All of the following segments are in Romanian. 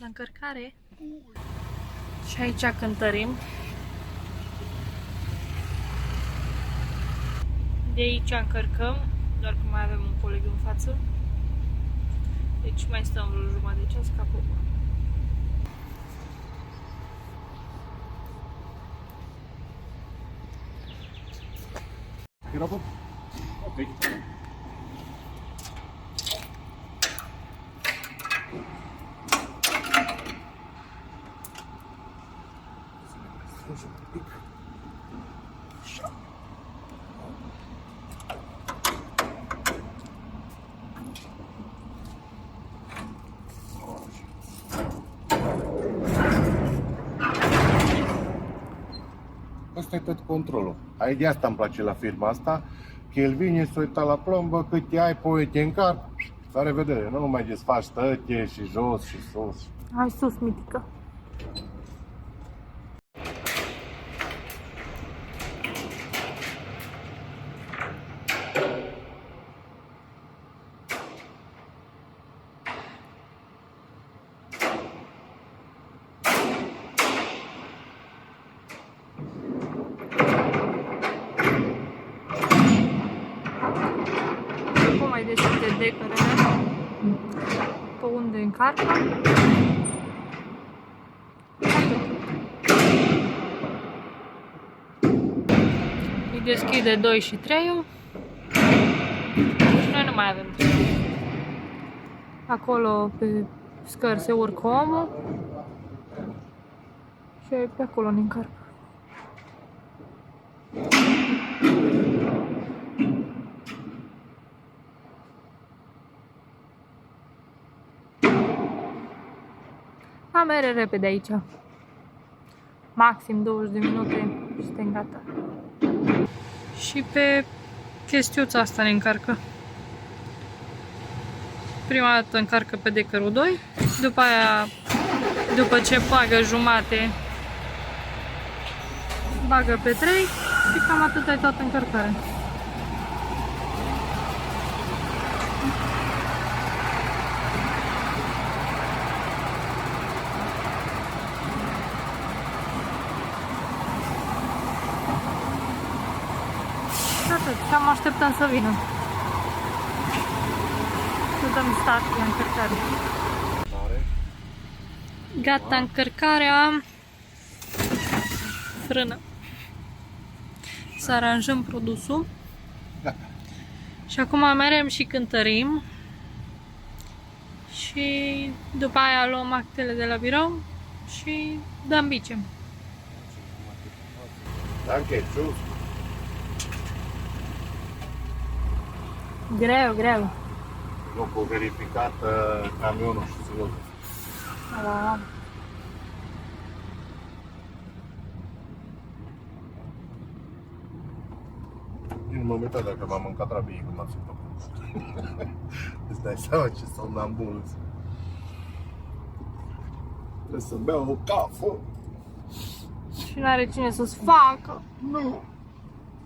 la încărcare. Și aici cântărim. De aici încărcăm, doar că mai avem un coleg în față. Deci mai stăm vreo jumătate de ceas ca popa. Ok. Asta e tot controlul. De asta îmi place la firma asta, că el vine, se uită la plombă, cât ai, poi te încarc, la revedere, nu mai desfaci tăche și jos și sus. Hai sus, mitică. Mai deschide decărele pe unde încarcă. Îi deschide 2 și 3 și noi nu mai avem treabă. Acolo pe scări se urcă omul și pe acolo ne încarcă. Mere repede aici. Maxim 20 de minute și suntem gata. Și pe chestiuța asta ne încarcă. Prima dată încarcă pe decărul 2, după aia, după ce bagă jumate, bagă pe 3 și cam atât e toată încărcarea. Și am așteptăm să vină. Să dăm start la încărcare. Gata încărcarea. Frână. Să aranjăm produsul. Gata. Și acum merem și cântărim. Și după aia luăm actele de la birou și dăm bicem. Danke, sus. Greu, greu. Locul verificat, camionul și ținut. Da. Nu m-am uitat dacă m-am încadrat bine cum am simțit. Îți dai seama ce somnambul. Trebuie să beau o cafă. Și n-are cine să-ți facă. Nu,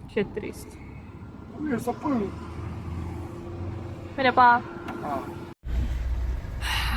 Ce trist. nu e să până. Bine, pa!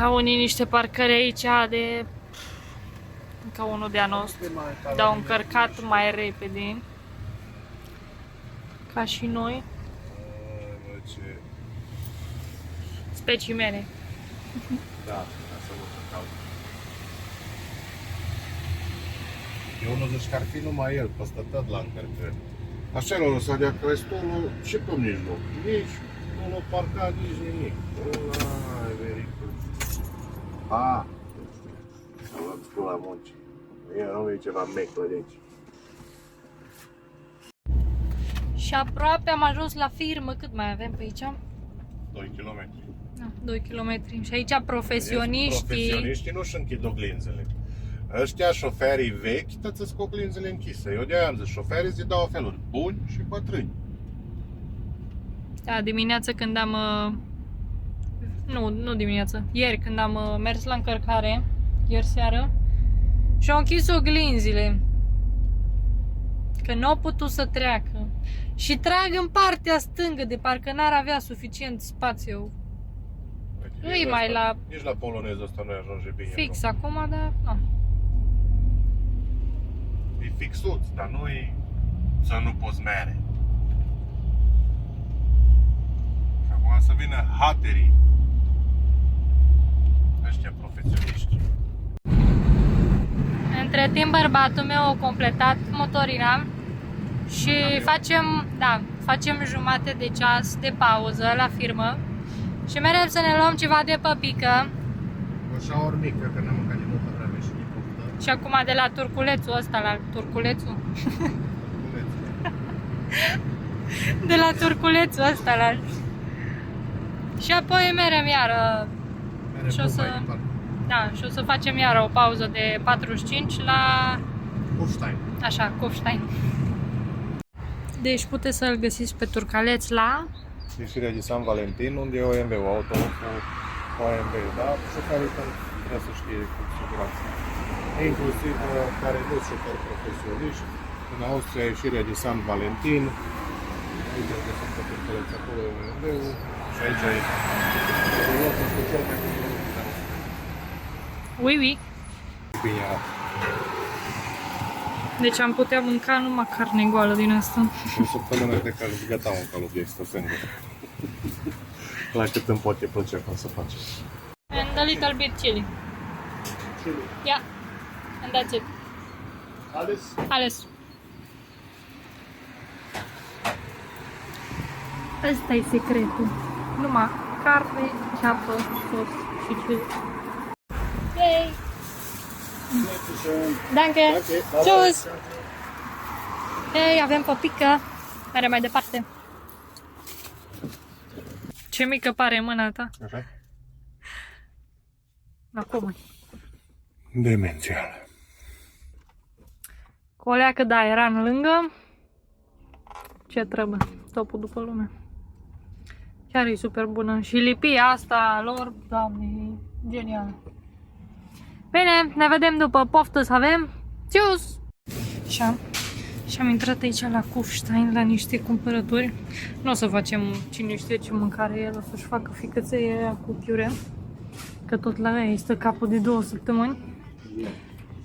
Au unii niște parcări aici de ca unul de-a nostru, dar au încărcat mai repede ca și noi, specimene. Da, asta mă caut. Eu nu zic că ar fi numai el, peste tot la încărcări. Așa l-a lăsat de crestolul și pe mijloc. Nici nu l-a parcat, nici nimic. Ai, very good. S-a luat la munci. Eu nu e ceva meclă de aici. Și aproape am ajuns la firmă. Cât mai avem pe aici? 2 km. Da, 2 km. Și aici profesioniștii nu-și închid oglinzele. Ăștia, șoferii vechi, tăți-ți cu oglinzele închise. Eu de-aia am zis, șoferii zi două feluri, buni și bătrâni. Da, dimineața când am... Nu dimineața, ieri când am mers la încărcare, ieri seară, și-au închis oglinzile. Că nu au putut să treacă. Și trag în partea stângă, de parcă n-ar avea suficient spațiu Nu e mai la Nici la poloneză ăsta nu ajunge bine. fix acum, dar nu. E fixut, dar nu e să nu poți mere. Și acum să vină haterii. Ăștia profesioniști. Între timp bărbatul meu a completat motorina și facem jumate de ceas de pauză la firmă și merem să ne luăm ceva de păpică. O șaur mică, că n-am mâncat de multă vreme și din poftă. Și acum de la turculețul ăsta, la turculețul. De la turculețul ăsta la... Și apoi merem iară. Și o să... Da, și o să facem iară o pauză de 45 la... Kufstein. Așa, Kufstein. Deci puteți să-l găsiți pe Turcaleț la... Ieșirea de San Valentin, unde e OMV-ul, autobuz cu OMV, da? Șoferii trebuie să știe cu siguranță. Inclusiv care nu sunt șoferi profesioniști. În Austria, ieșirea de San Valentin. Aici găsim pe Turcaleț, acolo e OMV-ul. Și aici e locul cu cel mai bun. Oui, oui. Bine arată. Deci am putea mânca numai carne goală din asta. O săptămână de care gata un calul de extra singur. La cât îmi poate plăcea cum să faci. And a little bit chili. Chili. Yeah. And that's it. Alles? Ales. Ăsta e secretul. Numai carne, ceapă, sos și chili. Yay! Danke! Tschüss! Hei, avem păpică. Merem mai departe. Ce mică pare mâna ta. Așa? Acum. Demențial. Cu o leacă, da, era în lângă. Ce trebuie? Topul după lume. Chiar e super bună. Și lipia asta lor, doamne, e genială. Bine, ne vedem după, poftă să avem. Tschüss! Și am intrat aici la Kufstein la niște cumpărături. Nu o să facem cine știe ce mâncare el, o să-și facă ficăței aia cu piure. Că tot la ea este capul de 2 săptămâni.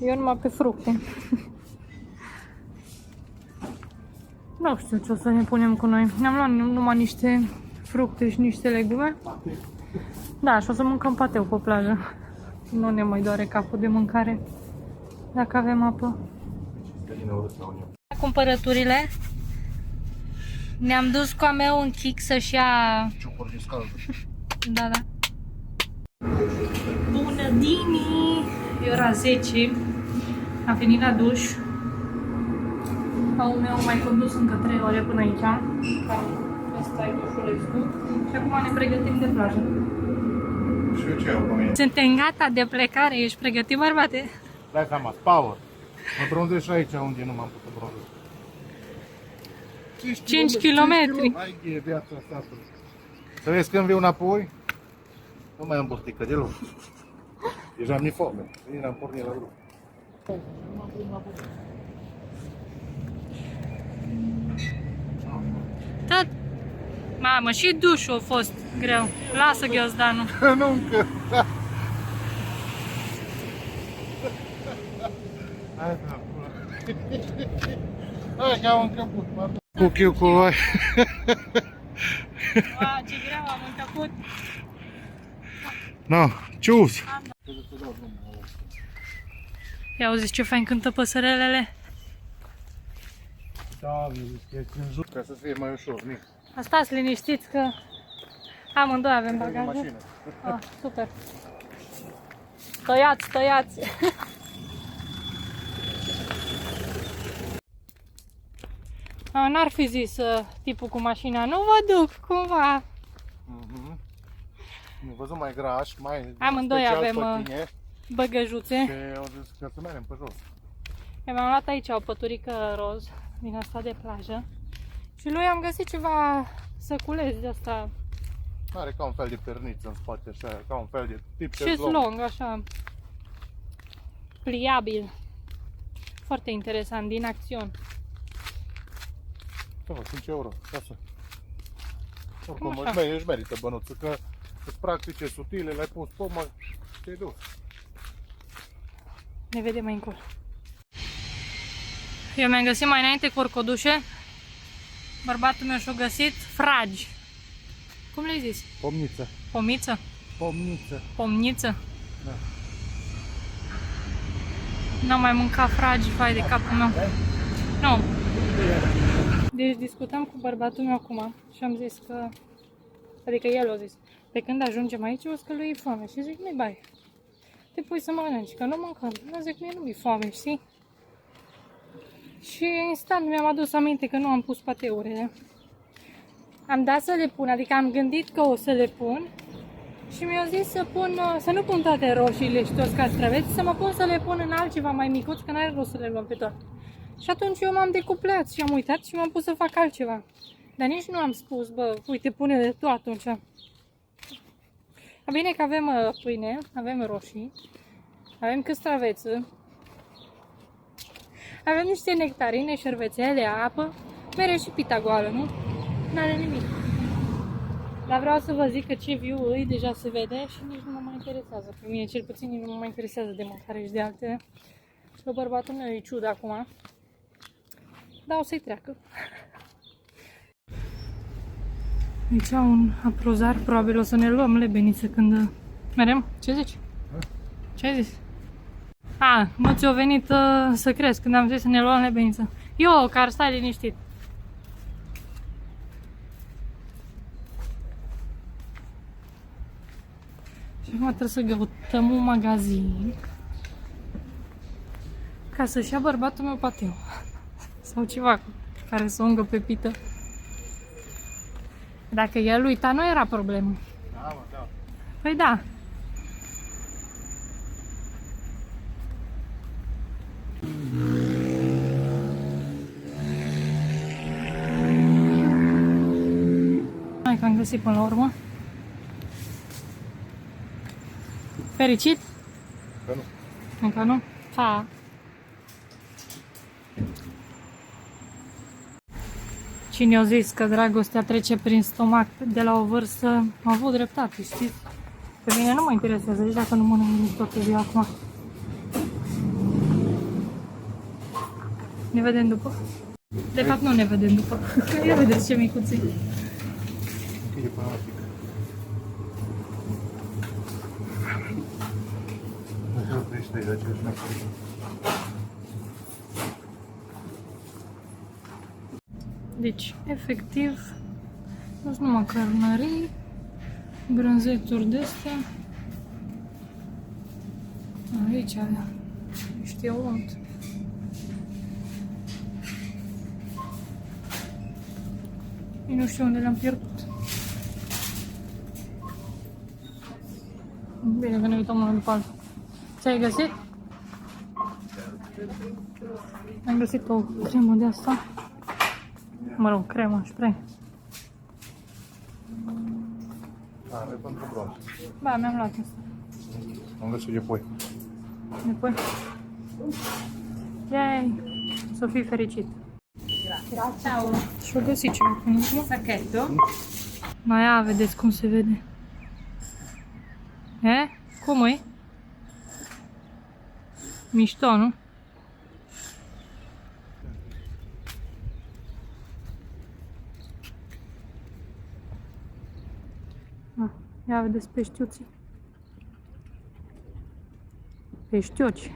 Eu numai pe fructe. Nu știu ce o să ne punem cu noi. Ne-am luat numai niște fructe și niște legume. Da, și o să mâncăm pateu pe plajă. Nu ne mai doare capul de mâncare. Dacă avem apă. Cumpărăturile. Ne-am dus cu a meu în Kik să-și ia... Ciucuri de scaldă. Da, da. Bună, Dini! E ora 10. Am venit la duș. Au meu mai condus încă 3 ore până aici. Asta e dușulețul. Și acum ne pregătim de plajă. Și eu ce iau cu mine? Suntem gata de plecare. Ești pregătit, bărbate? Dai seama, power. Mă bronzez și aici unde nu m-am putut bronzeza. 5 kilometri. Hai, e viața asta. Să vezi când viu înapoi, nu mai am burtică deloc. Deja mi-e foame. Bine, am pornit la drum. Tot. Mamă, și dușul a fost greu. Lasă ghiozdanul. Nu încă. Hai, da, hai, că am încăput, pardon. Cu chiucu, hai. Wow, ce greu am încăput. No, cius. Ia auziți ce fain cântă păsărelele. Da, ești în jur. Ca să fie mai ușor, mic. Stați liniștiți că amândoi avem bagaje. Mașină. Ah, super. Tăiați, tăiați. N-ar fi zis tipul cu mașina, nu vă duc, cumva. Nu văzut mai graș, mai Amândoi special avem pe tine. băgăjuțe. Și au zis că să mergem pe jos. Eu mi-am luat aici o păturică roz din asta de plajă. Și lui am găsit ceva săculeți de asta. Are ca un fel de perniță în spate, așa, ca un fel de tip Și lung, așa. Pliabil. Foarte interesant, din acțiune. Ce mă, 5 euro, casă. Oricum, așa? își merită bănuțul, că Sunt practice sutile, le-ai pus pomă și te-ai dus. Ne vedem mai încolo. Eu mi-am găsit mai înainte corcodușe. Bărbatul meu și-a găsit fragi. Cum le-ai zis? Pomniță. Pomiță? Pomniță. Pomniță? Da. N-am mai mâncat fragi, vai de capul meu. Nu. Deci discutam cu bărbatul meu acum și am zis că... Adică el a zis. Pe când ajungem aici, o să lui e foame. Și zic, nu-i bai. Te pui să mănânci, că nu mâncăm. Eu zic, mie nu-mi foame, știi? Și instant mi-am adus aminte că nu am pus pateurile. Am dat să le pun, adică am gândit că o să le pun. Și mi-au zis să nu pun toate roșiile și toți castraveți, să mă pun să le pun în altceva mai micuț, că n-are rost să le luăm pe toate. Și atunci eu m-am decuplat și am uitat și m-am pus să fac altceva. Dar nici nu am spus, bă, uite, pune-le tu atunci. Bine că avem pâine, avem roșii, avem castraveță, avem niște nectarine, șervețele, apă, mere și pita goală, nu? N-are nimic. Dar vreau să vă zic că ce viu îi deja se vede și nici nu mă mai interesează. Pe mine cel puțin nici nu mă mai interesează de mâncare și de alte. Și că bărbatul meu e ciudă acum. Dar o să-i treacă. Aici un aprozar, probabil o să ne luăm lebeniță când... Merem? Ce zici? Ce ai zis? A, nu ți-o venit să crezi când am zis să ne luăm lebeniță. Eu, care stai liniștit. Și acum trebuie să căutăm un magazin ca să-și ia bărbatul meu pateu. Sau ceva care să o ungă pe pită. Dacă el uita, nu era problemă. Da, mă, da. Păi da. Hai că am găsit până la urmă. Fericit? Că nu. Încă nu? Ha. Cine a zis că dragostea trece prin stomac de la o vârstă, a avut dreptate, știți? Pe mine nu mă interesează, nici dacă nu mănânc nimic toată ziua acum. Ne vedem după. De fapt nu ne vedem după. Ia vedeți ce micuții. Închide până la pic. Nu se oprește aici, aceeași meserie. Deci, efectiv, nu sunt numai cărnării, brânzeturi de-astea. Aici avea niște unt. Eu nu știu unde le-am pierdut. Bine că ne uităm una după alta. Ce-ai găsit? Am găsit o cremă de asta. Mă rog, cremă, spray. Are pentru bronz. Ba, mi-am luat asta. Am găsit de pui. Apoi. Yay! Să fii fericit. Ciao, Și-o găsit ceva până acum. sacchetto. Mai ia, vedeți cum se vede. E? Cum e? Mișto, nu? Ia vedeți peștiuții. Peștioci.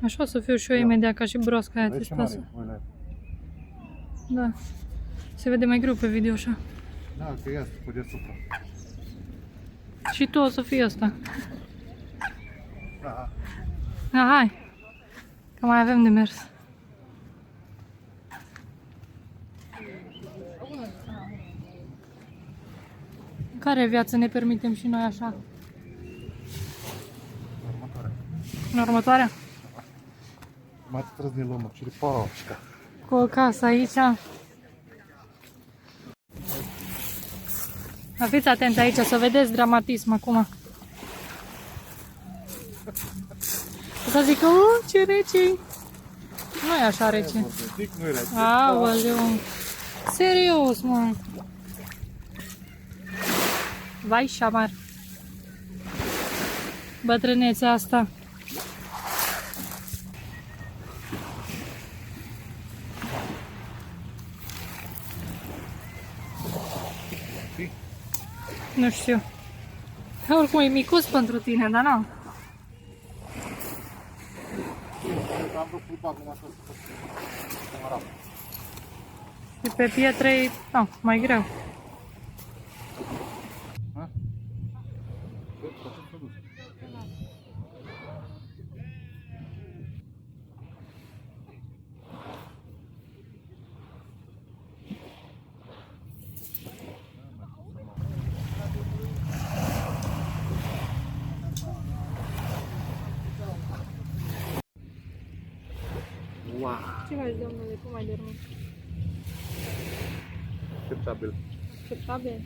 Așa o să fiu și eu imediat ca și broasca aia testoasă. Da. Se vede mai greu pe video așa. Da, că e asta, pe deasupra. Și tu o să fii ăsta. Da. Da, hai. Că mai avem de mers. Care viață ne permitem și noi așa? Următoarea. În următoarea? Mai trebuie să ne luăm o ciripașca. Cu o casă aici. Fiți atenți aici să vedeți dramatism acum. O să zic, ce rece. Nu e așa rece. Aoleu. Serios, mă. Vai șamar. Bătrânețea asta. Nu știu. Oricum e micuț pentru tine, dar nu. Și pe pietre e mai greu. Wow! Ce faci, domnule? Cum ai dormit? Acceptabil. Acceptabil?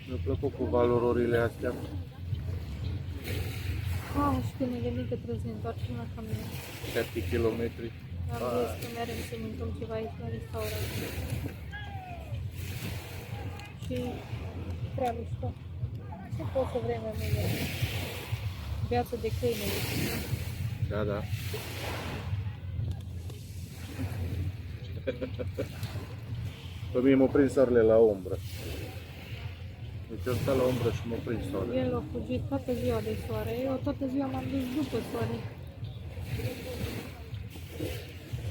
Mi-a plăcut cu valorile astea. Și când ne gândim că trebuie să ne întoarcem la camină. 7 km. Am zis că merem să mâncăm ceva aici la restaurant. Și prea mișto. Ce poți să vrei mai mult? Viață de câine. Da, da. Pe mine m-a prins soarele la umbră. Deci eu stat la umbră și m-a prins soarele. El a fugit toată ziua de soare. Eu toată ziua m-am dus după soare.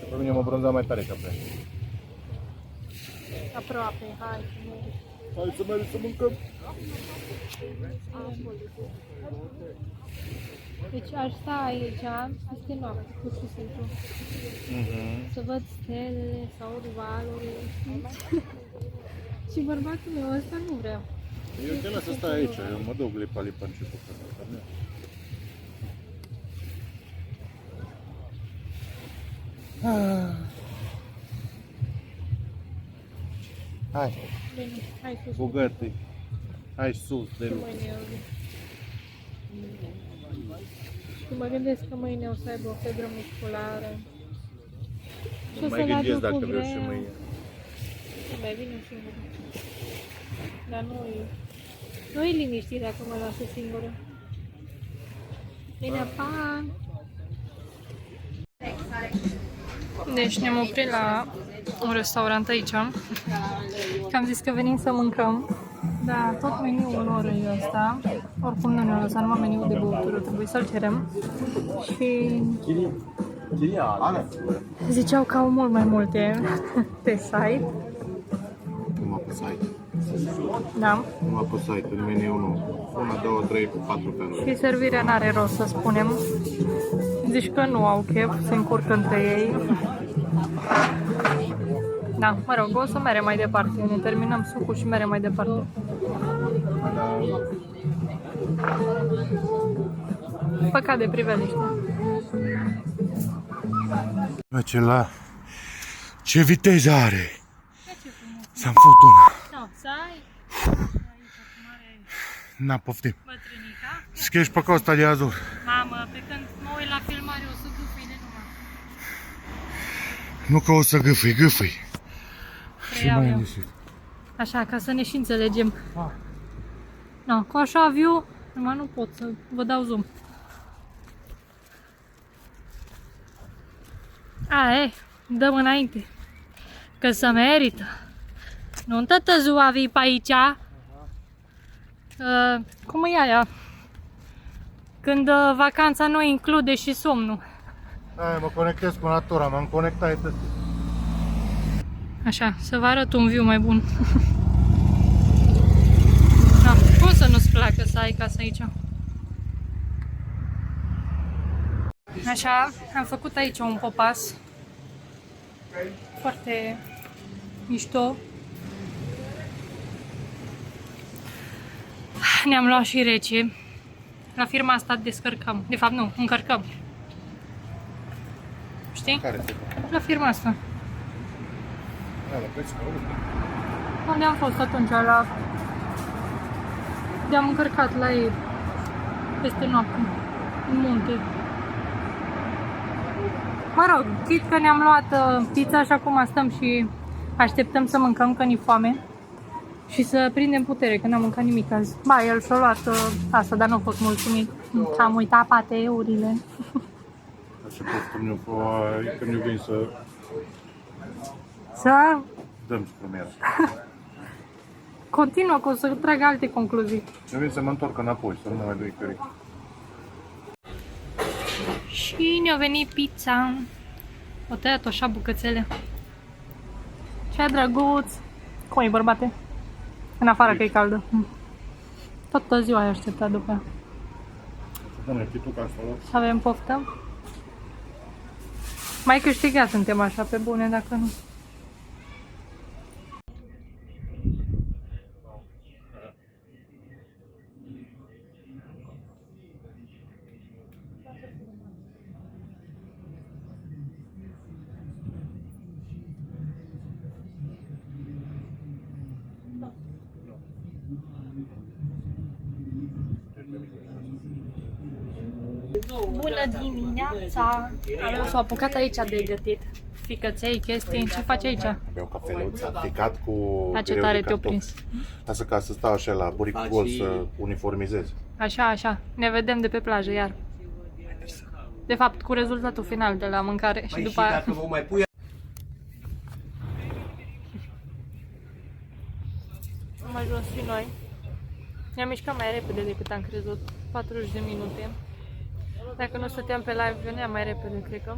Pe mine m-a bronzat mai tare ca pe aia. Aproape, hai să mergi. Hai să mergem să mâncăm. Deci aș sta aici peste noapte, pur și simplu. Să văd stelele, să aud valurile, știi? Și bărbatul meu ăsta nu vrea. Eu te las să stai aici, eu mă duc lipa început. Hai, Bine, hai sus. bogate. Hai sus de Și lucru. mâine o zi. Și mă gândesc că mâine o să aibă o febră musculară. Și Nu o mai să-l gândesc aduc dacă cu vreau și greu. mâine. Mai bine singur. Dar nu e liniștit dacă mă lasă singură. Bine, pa! Deci ne-am oprit la un restaurant aici. Că am zis că venim să mâncăm. Da, tot meniul lor e ăsta. Oricum nu ne-au lăsat numai meniul de băutură, trebuie să-l cerem. Și ziceau că au mult mai multe pe site. Nu mă apăsai. Da. Nu mă apăsai, în meniu nu. 1, 2, 3, 4 feluri. Și servirea n-are rost să spunem. Zici că nu au chef, se încurcă între ei. Da, mă rog, o să merem mai departe. Ne terminăm sucul și merem mai departe. Păcat de priveliște. Ce viteză are! S-am făcut una. Nu, să ai N-a poftim. bătrânica. Schi pe Costa de Azur. Mamă, pe când mă uit la filmare o să gâfâi de numai. Nu că o să gâfâi, gâfâi. Și Preiau mai eu. ieșit. Așa, ca să ne și înțelegem. No, cu așa viu, numai nu pot să vă dau zoom. Dăm înainte. Că se merită. Nu în toată ziua vii pe aici. Cum e aia? Când vacanța nu include și somnul. Hai, mă conectez cu natura, m-am conectat. Așa, să vă arăt un view mai bun. Da, cum să nu-ți placă să ai casă aici? Așa, am făcut aici un popas. Foarte mișto. Ne-am luat și rece. La firma asta descărcăm. De fapt nu, încărcăm. Știi? Care te La firma asta. Da, la preț, Unde am fost atunci? De-am încărcat la ei peste noapte, în munte. Mă rog, chit că ne-am luat pizza și acum stăm și așteptăm să mâncăm, că ni foame. Și să prindem putere, că n-am mâncat nimic azi. Ba, el și-a luat asta, dar nu a fost mulțumit. Am uitat pateurile. Așa că ne-o vin să Să dăm scrumiera. continuă, că o să trag alte concluzii. Ne vin să mă întorc înapoi, să nu mai doi cări. Și ne-a venit pizza. O tăiat așa bucățele. Ce drăguț! Cum e, bărbate? În afară că e caldă. Toată ziua ai așteptat după ea. Bune, știi tu că asta Să avem poftă. Mai câștigat suntem așa pe bune, dacă nu. Bună dimineața! S-a apucat aici de gătit ficăței, chestii. Ce faci aici? Beau cafeluță, ficat cu La ce bireu tare de te-o cartofi. prins. Lasă ca să stau așa la buric gol să uniformizez. Așa, așa. Ne vedem de pe plajă iar. De fapt, cu rezultatul final de la mâncare și după aia. Dacă vă mai pui Am ajuns și noi. Ne-am mișcat mai repede decât am crezut. 40 de minute. Dacă nu stăteam pe live, veneam mai repede, cred că.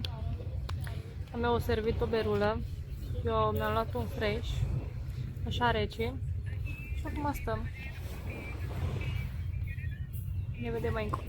A mea o servit o berulă. Eu mi-am luat un fresh. Așa rece. Și acum stăm. Ne vedem mai încolo.